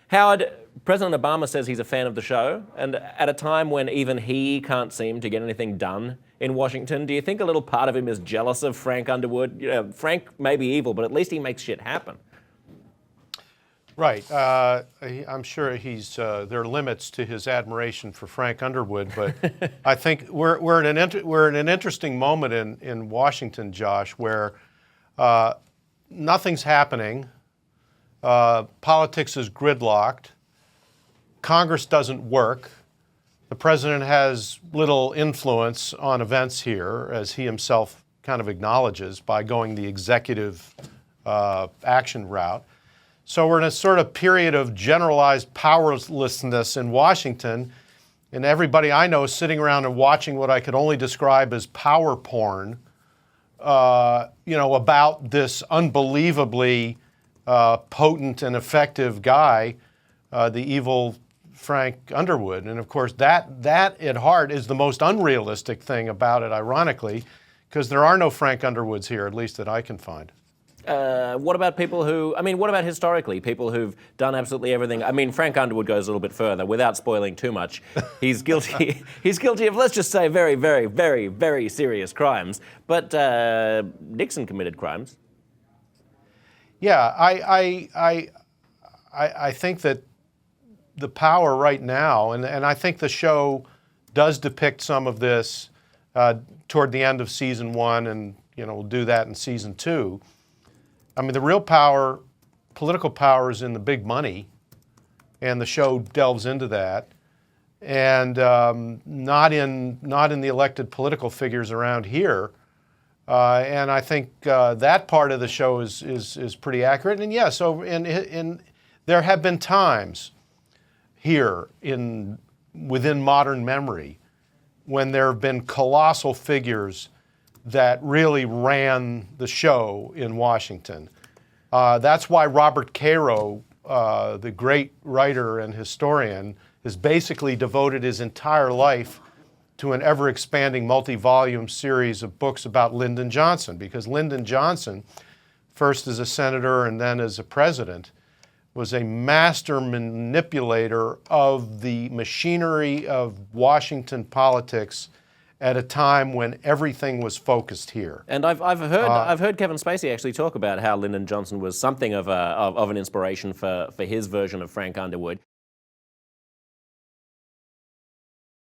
Howard, President Obama says he's a fan of the show, and at a time when even he can't seem to get anything done in Washington, do you think a little part of him is jealous of Frank Underwood? You know, Frank may be evil, but at least he makes shit happen. Right. I'm sure there are limits to his admiration for Frank Underwood, but I think we're in an interesting moment in Washington, Josh, where nothing's happening. Politics is gridlocked. Congress doesn't work. The president has little influence on events here, as he himself kind of acknowledges, by going the executive action route. So we're in a sort of period of generalized powerlessness in Washington, and everybody I know is sitting around and watching what I could only describe as power porn, about this unbelievably potent and effective guy, the evil Frank Underwood. And of course, that at heart is the most unrealistic thing about it, ironically, because there are no Frank Underwoods here, at least that I can find. What about people what about historically, people who've done absolutely everything? I mean, Frank Underwood goes a little bit further, without spoiling too much. He's guilty of, let's just say, very, very, very, very serious crimes. But Nixon committed crimes. Yeah, I think that the power right now, and I think the show does depict some of this toward the end of season 1, and we'll do that in season 2. I mean, the real power, political power, is in the big money, and the show delves into that, and not in the elected political figures around here. And I think that part of the show is pretty accurate. And yeah, so there have been times here within modern memory when there have been colossal figures that really ran the show in Washington. That's why Robert Caro, the great writer and historian, has basically devoted his entire life to an ever-expanding multi-volume series of books about Lyndon Johnson, because Lyndon Johnson, first as a senator and then as a president, was a master manipulator of the machinery of Washington politics at a time when everything was focused here. And I've heard Kevin Spacey actually talk about how Lyndon Johnson was something of an inspiration for his version of Frank Underwood.